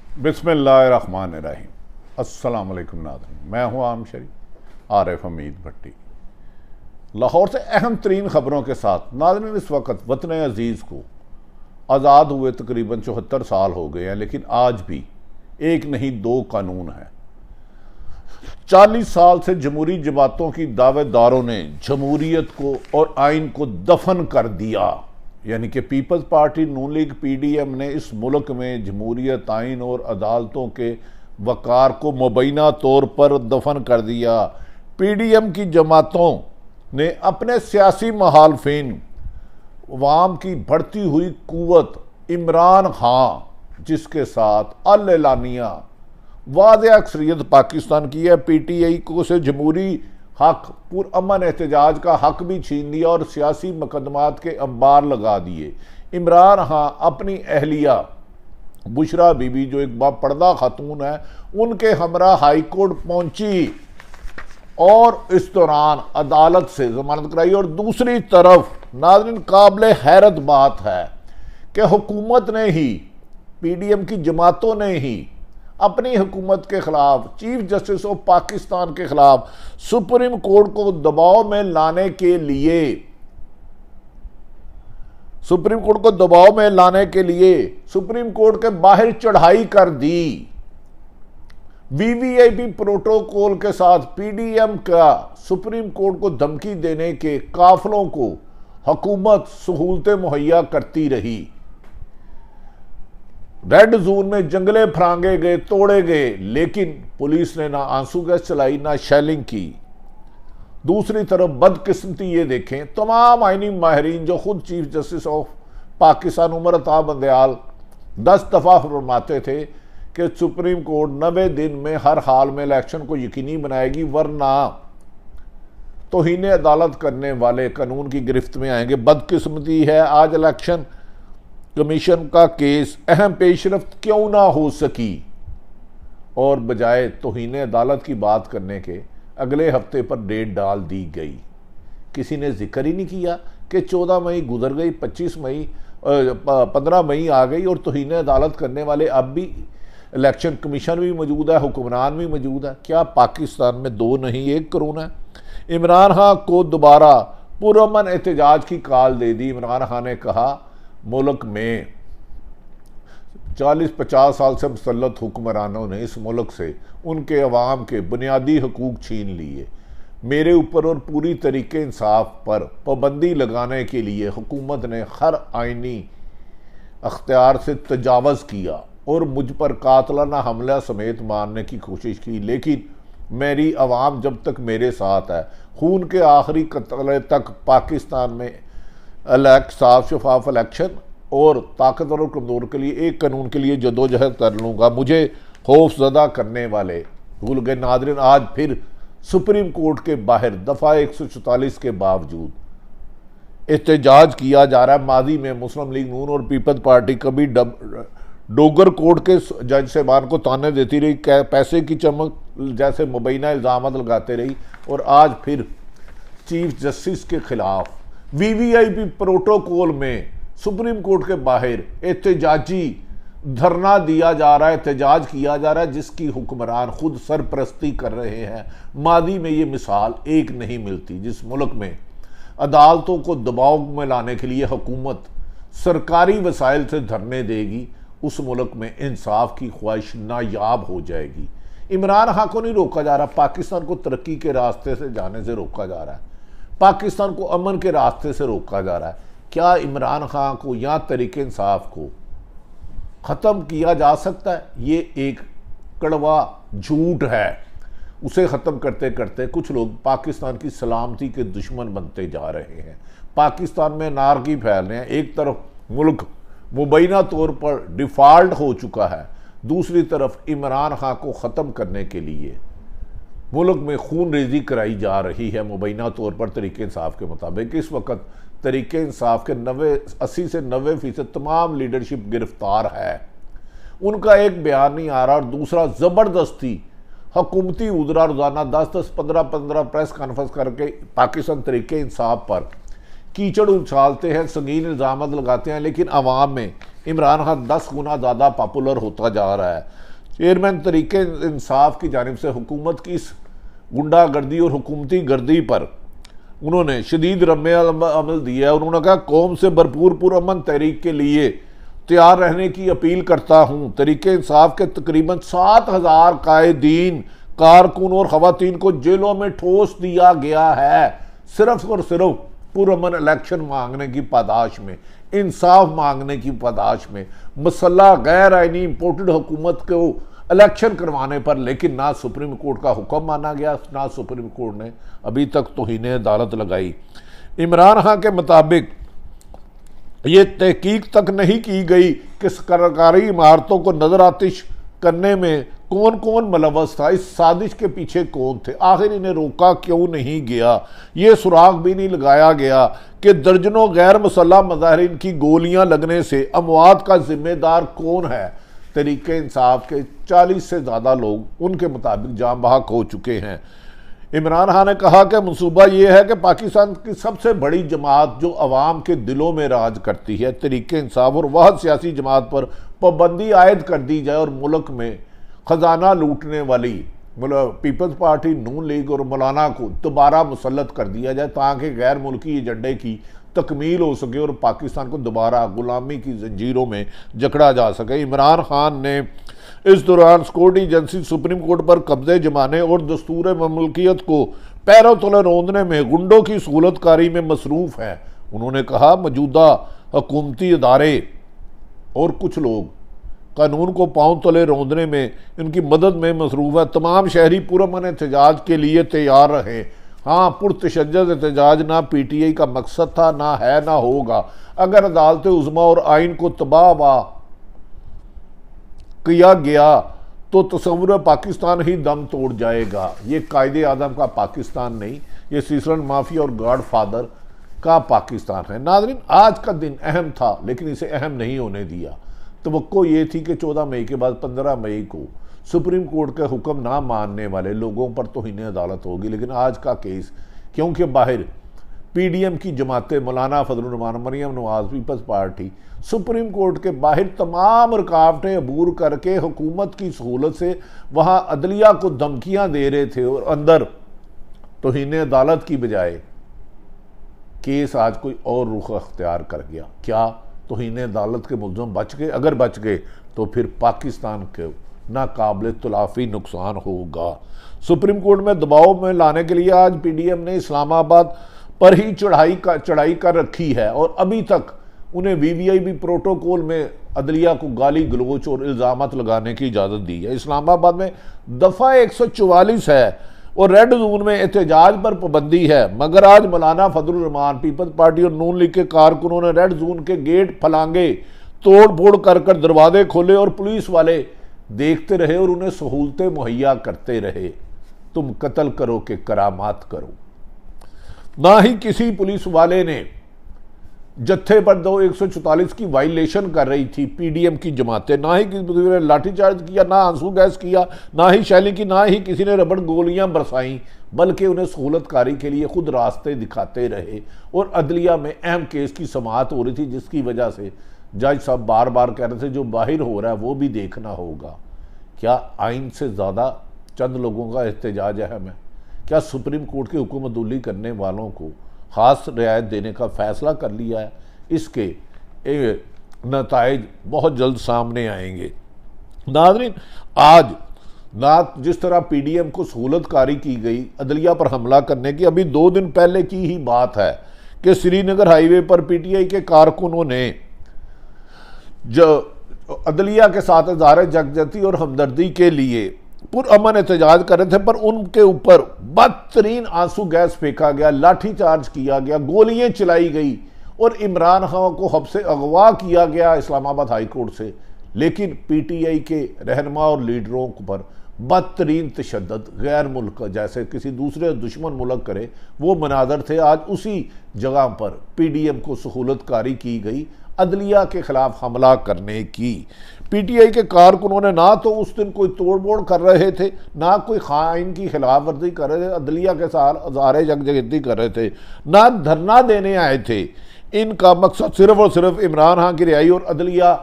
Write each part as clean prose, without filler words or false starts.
बिस्मिल्लाहिर्रहमानिर्रहीम। अस्सलाम वालेकुम नाज़रीन, मैं हूँ आम शरीफ आरिफ हमीद भट्टी। लाहौर से अहम तरीन ख़बरों के साथ नाज़रीन, इस वक्त वतन अज़ीज़ को आज़ाद हुए तकरीबन 74 साल हो गए हैं, लेकिन आज भी एक नहीं दो कानून हैं। 40 साल से जमहूरी जमातों की दावेदारों ने जमहूरियत को और आइन को दफन कर दिया। यानी कि पीपल्स पार्टी, नून लीग, पीडीएम ने इस मुल्क में जमहूरियत, आइन और अदालतों के वक़ार को मुबैना तौर पर दफन कर दिया। पीडीएम की जमातों ने अपने सियासी मुखालिफिन, अवाम की बढ़ती हुई कुव्वत, इमरान खान जिसके साथ अल-एलानिया वाज़ेह अक्सरियत पाकिस्तान की है, पीटीआई को से जमहूरी हक, पुरअमन एहतजाज का हक भी छीन लिया और सियासी मुकदमात के अंबार लगा दिए। इमरान खान अपनी अहलिया बुशरा बीबी, जो एक बापर्दा खातून है, उनके हमरा हाई कोर्ट पहुंची और इस दौरान अदालत से जमानत कराई। और दूसरी तरफ नाज़रीन, काबिल हैरत बात है कि हुकूमत ने ही, पीडीएम की जमातों ने ही अपनी हुकूमत के खिलाफ, चीफ जस्टिस ऑफ पाकिस्तान के खिलाफ सुप्रीम कोर्ट को दबाव में लाने के लिए, सुप्रीम कोर्ट के बाहर चढ़ाई कर दी। वीवीआईपी प्रोटोकॉल के साथ पीडीएम का सुप्रीम कोर्ट को धमकी देने के काफिलों को हुकूमत सहूलतें मुहैया करती रही। रेड जोन में जंगले फरांगे गए, तोड़े गए, लेकिन पुलिस ने ना आंसू गैस चलाई, ना शेलिंग की। दूसरी तरफ बदकिस्मती ये देखें, तमाम आईनी माहिरीन, जो खुद chief justice of Pakistan Umar Ata Bandial 10 दफ़ा फरमाते थे कि सुप्रीम कोर्ट 90 दिन में हर हाल में इलेक्शन को यकीनी बनाएगी, वरना तौहीन अदालत करने वाले कानून की गिरफ्त में आएंगे। बदकिस्मती है, आज इलेक्शन कमीशन का केस अहम पेशरफ्त क्यों ना हो सकी और बजाय तौहीन अदालत की बात करने के अगले हफ्ते पर डेट डाल दी गई। किसी ने जिक्र ही नहीं किया कि 14 मई गुजर गई, 15 मई आ गई और तौहीन अदालत करने वाले अब भी इलेक्शन कमीशन भी मौजूद है, हुक्मरान भी मौजूद है। क्या पाकिस्तान में दो नहीं एक करोना है? इमरान खान को दोबारा पुरअमन एहतजाज की कॉल दे दी। इमरान खान ने कहा, मुल्क में 40-50 साल से मुसल्लत हुक्मरानों ने इस मुल्क से उनके अवाम के बुनियादी हकूक छीन लिए। मेरे ऊपर और पूरी तरीके इंसाफ पर पाबंदी लगाने के लिए हुकूमत ने हर आइनी अख्तियार से तजावज़ किया और मुझ पर कातलाना हमला समेत मारने की कोशिश की, लेकिन मेरी अवाम जब तक मेरे साथ है, खून के आखिरी कतरे तक पाकिस्तान में साफ शफाफ इलेक्शन और ताकतवर और कमज़ोर के लिए एक कानून के लिए जदोजहद कर लूँगा। मुझे खौफजदा करने वाले भूल गए। नाज़रीन, आज फिर सुप्रीम कोर्ट के बाहर दफ़ा 144 के बावजूद एहतजाज किया जा रहा है। माजी में मुस्लिम लीग नून और पीपल्स पार्टी कभी डोगर कोर्ट के जज साहबान को ताने देती रही, पैसे की चमक जैसे मुबैना इल्ज़ाम लगाते रही, और आज फिर चीफ जस्टिस के खिलाफ वीवीआईपी प्रोटोकॉल में सुप्रीम कोर्ट के बाहर एहतजाजी धरना दिया जा रहा है, एहतजाज किया जा रहा है, जिसकी हुक्मरान खुद सरपरस्ती कर रहे हैं। मादी में ये मिसाल एक नहीं मिलती, जिस मुल्क में अदालतों को दबाव में लाने के लिए हुकूमत सरकारी वसाइल से धरने देगी, उस मुल्क में इंसाफ की ख्वाहिश नायाब हो जाएगी। इमरान खान को नहीं रोका जा रहा, पाकिस्तान को तरक्की के रास्ते से जाने से रोका जा रहा है, पाकिस्तान को अमन के रास्ते से रोका जा रहा है। क्या इमरान खान को या तरीके इंसाफ को ख़त्म किया जा सकता है? ये एक कड़वा झूठ है। उसे ख़त्म करते करते कुछ लोग पाकिस्तान की सलामती के दुश्मन बनते जा रहे हैं। पाकिस्तान में नारगी फैल रहे हैं। एक तरफ मुल्क मुबैना तौर पर डिफ़ॉल्ट हो चुका है, दूसरी तरफ इमरान खान को ख़त्म करने के लिए मुल्क में खून रेजी कराई जा रही है मुबैना तौर पर तरीके इंसाफ के मुताबिक। इस वक्त तरीके इंसाफ के 80 से 90% तमाम लीडरशिप गिरफ्तार है, उनका एक बयान नहीं आ रहा। और दूसरा, ज़बरदस्ती हुकूमती उजरा रोज़ाना 10-10, 15-15 प्रेस कॉन्फ्रेंस करके पाकिस्तान तरीके इंसाफ पर कीचड़ उछालते हैं, संगीन इल्ज़ाम लगाते हैं, लेकिन अवाम में इमरान खान 10 गुना ज़्यादा पॉपुलर होता जा रहा है। चेयरमैन तरीके इंसाफ की जानिब से हुकूमत की इस गुंडागर्दी और हुकूमती गर्दी पर उन्होंने शदीद रद्द-ए-अमल दिया है। उन्होंने कहा कौम से भरपूर पुरअमन तहरीक के लिए तैयार रहने की अपील करता हूँ। तरीके इंसाफ के तकरीबन 7,000 कायदीन, कारकुन और खवातीन को जेलों में ठोस दिया गया है, सिर्फ और सिर्फ पुरअमन इलेक्शन मांगने की पादाश में, इंसाफ मांगने की पादाश में, मसला गैर आइनी इम्पोर्टेड हुकूमत को इलेक्शन करवाने पर। लेकिन ना सुप्रीम कोर्ट का हुक्म माना गया, ना सुप्रीम कोर्ट ने अभी तक तौहीन अदालत लगाई। इमरान खान के मुताबिक ये तहकीक तक नहीं की गई कि सरकारी इमारतों को नजर आतिश करने में कौन कौन मुलव्वस था, इस साजिश के पीछे कौन थे, आखिर इन्हें रोका क्यों नहीं गया। ये सुराग भी नहीं लगाया गया कि दर्जनों गैर मुसल्लह मुजाहिरीन की गोलियां लगने से अमवात का जिम्मेदार कौन है। तरीके इंसाफ के 40 से ज़्यादा लोग उनके मुताबिक जान बहक हो चुके हैं। इमरान खान ने कहा कि मंसूबा यह है कि पाकिस्तान की सबसे बड़ी जमात जो अवाम के दिलों में राज करती है, तरीके इंसाफ और वह सियासी जमात पर पाबंदी आयद कर दी जाए और मुल्क में खजाना लूटने वाली पीपल्स पार्टी, नून लीग और मौलाना को दोबारा मुसल्लत कर दिया जाए ताकि गैर मुल्की एजेंडे की तकमील हो सके और पाकिस्तान को दोबारा गुलामी की जंजीरों में जकड़ा जा सके। इमरान खान ने इस दौरान सिक्योरिटी एजेंसी सुप्रीम कोर्ट पर कब्जे जमाने और दस्तूर ममलकियत को पैरों तले रौंदने में गुंडों की सहूलतकारी में मसरूफ़ है। उन्होंने कहा मौजूदा हुकूमती अदारे और कुछ लोग कानून को पांव तले रौंदने में इनकी मदद में मसरूफ़ है। तमाम शहरी पुरअमन एहतजाज के लिए तैयार रहे। हाँ, पुरतशद्दुद एहतजाज ना PTI का मकसद था, ना है, ना होगा। अगर अदालत उज़्मा और आइन को तबाह किया गया तो तस्वुर पाकिस्तान ही दम तोड़ जाएगा। ये कायदे आज़म का पाकिस्तान नहीं, ये सीसलन माफिया और गॉड फादर का पाकिस्तान है। नाज़रीन, आज का दिन अहम था लेकिन इसे अहम नहीं होने दिया। तवक्को ये थी कि 14 मई के बाद 15 मई को सुप्रीम कोर्ट के हुक्म ना मानने वाले लोगों पर तौहीन अदालत होगी। लेकिन आज का केस, क्योंकि बाहर PDM की जमातें, मौलाना Fazlur Rehman, Maryam Nawaz, peoples party supreme court के बाहर तमाम रुकावटें अबूर करके हुकूमत की सहूलत से वहाँ अदलिया को धमकियाँ दे रहे थे और अंदर तौहीन अदालत की बजाय केस आज कोई और रुख अख्तियार कर गया। क्या तौहीन अदालत के मुल्ज़िम बच गए? अगर बच गए तो फिर पाकिस्तान के नाकाबिल तलाफी नुकसान होगा। सुप्रीम कोर्ट में दबाव में लाने के लिए आज PDM ने इस्लामाबाद पर ही चढ़ाई कर रखी है और अभी तक उन्हें VVIP प्रोटोकॉल में अदलिया को गाली गलोच और इल्ज़ामात लगाने की इजाज़त दी है। इस्लामाबाद में दफ़ा 144 है और रेड जोन में एहतजाज पर पाबंदी है, मगर आज मौलाना फजलुर रहमान, पीपल्स पार्टी और नून लीग के कारकुनों ने रेड जोन के गेट फलांगे, तोड़ फोड़ कर दरवाजे खोले और पुलिस वाले देखते रहे और उन्हें सहूलतें मुहैया करते रहे। तुम कत्ल करो कि करामात करो। ना ही किसी पुलिस वाले ने जत्थे पर 144 की वायलेशन कर रही थी PDM की जमातें, ना ही किसी ने लाठीचार्ज किया, ना आंसू गैस किया, ना ही शैली की, ना ही किसी ने रबड़ गोलियां बरसाई, बल्कि उन्हें सहूलतकारी के लिए खुद रास्ते दिखाते रहे। और अदलिया में अहम केस की समाअत हो रही थी जिसकी वजह से जज साहब बार बार कह रहे थे जो बाहर हो रहा है वो भी देखना होगा। क्या आइन से ज़्यादा चंद लोगों का एहतजाज अहम है? क्या सुप्रीम कोर्ट की हुकूमतुल्ली करने वालों को ख़ास रियायत देने का फ़ैसला कर लिया है? इसके नताइज बहुत जल्द सामने आएंगे। नाज़रीन, आज ना जिस तरह PDM को सहूलतकारी की गई अदलिया पर हमला करने की, अभी 2 दिन पहले की ही बात है कि श्रीनगर हाईवे पर PTI के कारकुनों ने जो अदलिया के साथ इज़हार यकजहती और हमदर्दी के लिए पुरअमन एहतजाज कर रहे थे, पर उनके ऊपर बदतरीन आंसू गैस फेंका गया, लाठीचार्ज किया गया, गोलियां चलाई गई और इमरान खान को हब्से अगवा किया गया इस्लामाबाद हाई कोर्ट से। लेकिन PTI के रहनुमा और लीडरों पर बदतरीन तशद्दुद गैर मुल्क जैसे किसी दूसरे दुश्मन मुल्क करे वो मनाजर थे। आज उसी जगह पर PDM को सहूलतकारी की गई अदलिया के खिलाफ हमला करने की। PTI के कारकुनों ने ना तो उस दिन कोई तोड़फोड़ कर रहे थे, ना कोई आइन की खिलाफ वर्जी कर रहे थे, अदलिया के साथ इज़हार यकजहती कर रहे थे, ना धरना देने आए थे। इनका मकसद सिर्फ और सिर्फ इमरान खान की रिहाई और अदलिया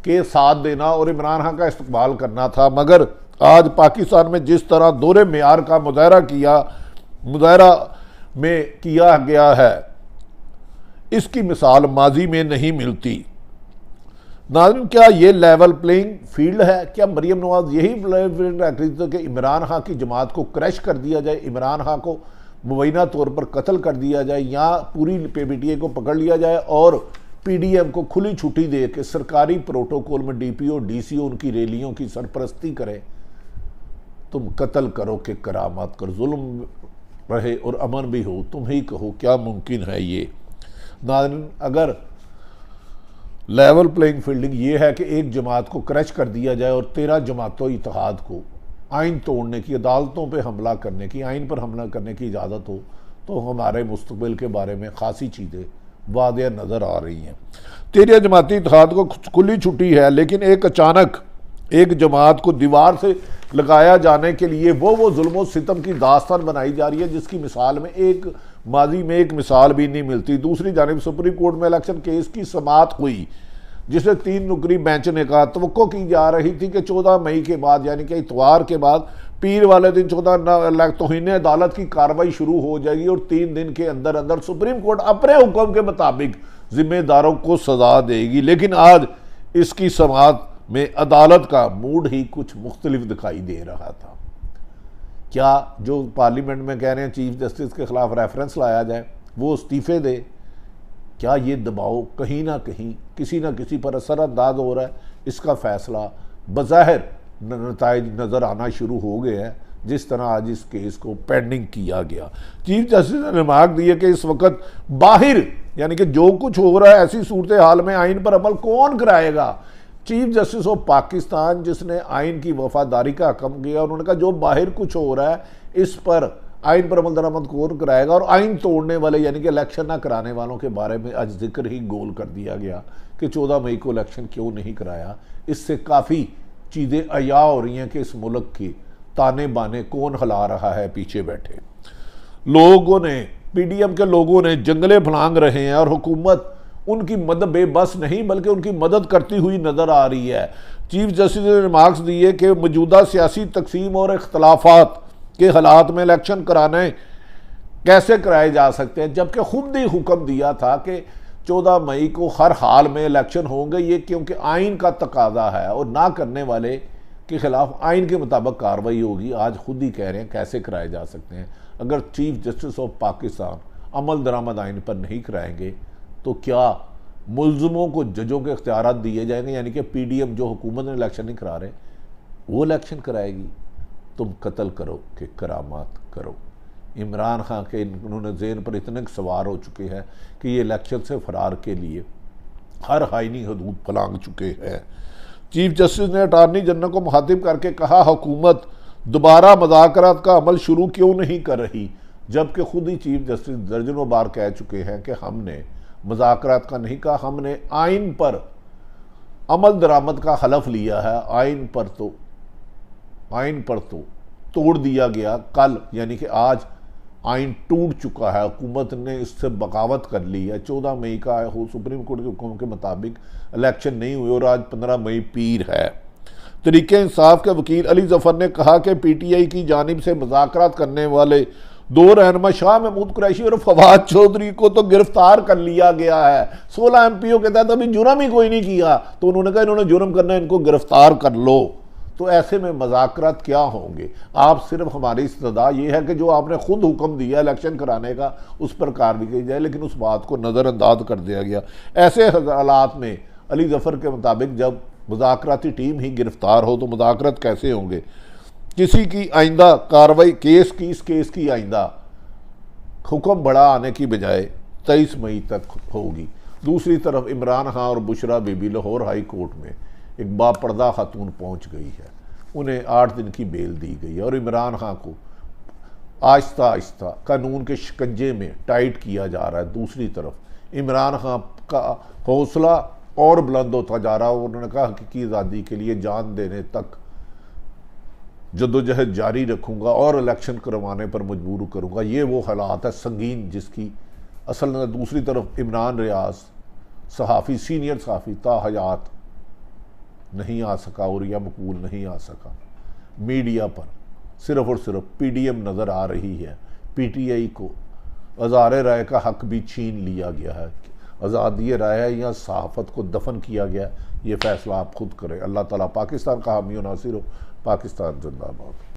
के साथ देना और इमरान खान का इस्तकबाल करना था। मगर आज पाकिस्तान में जिस तरह दोहरे मेयार का मुजाहरा में किया गया है, इसकी मिसाल माजी में नहीं मिलती। नाज़रीन, क्या ये लेवल प्लेइंग फील्ड है? क्या मरीम नवाज यही लेवल फील्ड रख रही थी कि इमरान खान की जमात को क्रैश कर दिया जाए, इमरान खान को मुबैना तौर पर कत्ल कर दिया जाए, या पूरी PPTI को पकड़ लिया जाए और PDM को खुली छुट्टी दे के सरकारी प्रोटोकॉल में DPO DCO उनकी रैलियों की सरपरस्ती करे? तुम कत्ल करो कि करामात कर, जुल्म रहे और अमन भी हो, तुम ही कहो क्या मुमकिन है ये? नाज़रीन, अगर लेवल प्लेइंग फील्डिंग ये है कि एक जमात को क्रैश कर दिया जाए और 13 जमातों इत्तेहाद को आइन तोड़ने की, अदालतों पे हमला करने की, आइन पर हमला करने की इजाज़त हो, तो हमारे मुस्तकबिल के बारे में खासी चीज़ें वाज़ेह नज़र आ रही हैं। 13 जमाती इत्तेहाद को खुली छुट्टी है, लेकिन एक अचानक एक जमात को दीवार से लगाया जाने के लिए वो जुल्म और सितम की दास्तान बनाई जा रही है, जिसकी मिसाल में माजी में एक मिसाल भी नहीं मिलती। दूसरी जानिब सुप्रीम कोर्ट में इलेक्शन केस की समाअत हुई, जिसे 3 नुकरी बेंच ने कहा, तवक्को की जा रही थी कि 14 मई के बाद, यानी कि इतवार के बाद, पीर वाले दिन 14 तौहीन अदालत की कार्रवाई शुरू हो जाएगी और 3 दिन के अंदर अंदर सुप्रीम कोर्ट अपने हुक्म के मुताबिक जिम्मेदारों को सजा देगी। लेकिन आज इसकी समाअत में अदालत का मूड ही कुछ मुख्तलिफ दिखाई दे रहा था। क्या जो पार्लियामेंट में कह रहे हैं चीफ जस्टिस के खिलाफ रेफरेंस लाया जाए, वो इस्तीफे दे? क्या ये दबाव कहीं ना कहीं किसी ना किसी पर असरअंदाज हो रहा है? इसका फैसला बज़ाहिर नताइज नज़र आना शुरू हो गए हैं, जिस तरह आज इस केस को पेंडिंग किया गया। चीफ जस्टिस ने रिमार्क दिया कि इस वक्त बाहर, यानी कि जो कुछ हो रहा है, ऐसी सूरत हाल में आइन पर अमल कौन कराएगा? चीफ जस्टिस ऑफ पाकिस्तान, जिसने आइन की वफादारी का हकम किया, उन्होंने कहा जो बाहर कुछ हो रहा है इस पर आइन पर अमल दरामद कौन कराएगा? और आइन तोड़ने वाले, यानी कि इलेक्शन ना कराने वालों के बारे में आज जिक्र ही गोल कर दिया गया कि 14 मई को इलेक्शन क्यों नहीं कराया। इससे काफ़ी चीज़ें अया हो रही हैं कि इस मुल्क की ताने बाने कौन हिला रहा है पीछे बैठे। लोगों ने, PDM के लोगों ने जंगले फलांग रहे हैं और हुकूमत उनकी मदद बेबस नहीं बल्कि उनकी मदद करती हुई नज़र आ रही है। चीफ जस्टिस ने रिमार्क्स दिए कि मौजूदा सियासी तकसीम और इख्तलाफात के हालात में इलेक्शन कराने कैसे कराए जा सकते हैं, जबकि खुद ही हुक्म दिया था कि 14 मई को हर हाल में इलेक्शन होंगे, ये क्योंकि आइन का तकाजा है और ना करने वाले के खिलाफ आइन के मुताबिक कार्रवाई होगी। आज खुद ही कह रहे हैं कैसे कराए जा सकते हैं। अगर चीफ जस्टिस ऑफ पाकिस्तान अमल दरामद आइन पर नहीं कराएंगे तो क्या मुल्ज़िमों को जजों के इख्तियारात दिए जाएंगे? यानी कि PDM जो हुकूमत ने इलेक्शन नहीं करा रहे वो इलेक्शन कराएगी। तुम कत्ल करो कि करामात करो। इमरान खान के उन्होंने ज़हन पर इतने सवार हो चुके हैं कि ये इलेक्शन से फरार के लिए हर आईनी हदूद फलांग चुके हैं। चीफ जस्टिस ने अटार्नी जनरल को मुखातिब करके कहा, हुकूमत दोबारा मुज़ाकरात का अमल शुरू क्यों नहीं कर रही, जबकि खुद ही चीफ जस्टिस दर्जनों बार कह चुके हैं कि हमने मुज़ाकरात का नहीं कहा, हमने आइन पर अमल दरामद का हलफ लिया है। आइन पर तो तोड़ दिया गया। कल यानी कि आज आइन टूट चुका है, हुकूमत ने इससे बगावत कर ली है। 14 मई का हो सुप्रीम कोर्ट के हुक्म के मुताबिक इलेक्शन नहीं हुए और आज 15 मई पीर है। तरीके इंसाफ के वकील अली जफर ने कहा कि PTI की जानिब से मुज़ाकरात करने वाले 2 रहनुमा शाह महमूद कुरैशी और फवाद चौधरी को तो गिरफ्तार कर लिया गया है। 16 MPO के तहत अभी जुर्म ही कोई नहीं किया, तो उन्होंने कहा इन्होंने जुर्म करना है, इनको गिरफ्तार कर लो। तो ऐसे में मुज़ाकरात क्या होंगे? आप सिर्फ हमारी इस्तदा ये है कि जो आपने खुद हुक्म दिया इलेक्शन कराने का उस पर कार्रवाई की जाए, लेकिन उस बात को नज़रअंदाज कर दिया गया। ऐसे हालात में अली जफर के मुताबिक जब मुज़ाकराती टीम ही गिरफ्तार हो तो मुज़ाकरात कैसे होंगे? किसी की आइंदा कार्रवाई इस केस की आइंदा हुक्म बड़ा आने की बजाय 23 मई तक होगी। दूसरी तरफ इमरान खान और बुशरा बीबी लाहौर हाई कोर्ट में एक बापर्दा खातून पहुंच गई है, उन्हें 8 दिन की बेल दी गई है और इमरान खान को आहिस्ता आहिस्ता कानून के शिकंजे में टाइट किया जा रहा है। दूसरी तरफ इमरान खान का हौसला और बुलंद होता जा रहा है। उन्होंने कहा हकीकी आज़ादी के लिए जान देने तक जद्दोजहद जारी रखूँगा और इलेक्शन करवाने पर मजबूर करूँगा। ये वो हालात है संगीन जिसकी असल में दूसरी तरफ इमरान रियाज सहाफ़ी, सीनियर सहाफ़ी ताहयात नहीं आ सका और या मकबूल नहीं आ सका। मीडिया पर सिर्फ और सिर्फ पीडीएम नज़र आ रही है। पीटीआई को आज़ार राय का हक भी छीन लिया गया है। आज़ादी राय है या सहाफ़त को दफन किया गया, ये फ़ैसला आप खुद करें। अल्लाह ताला पाकिस्तान का हामी और नासिर हो। पाकिस्तान जिंदाबाद।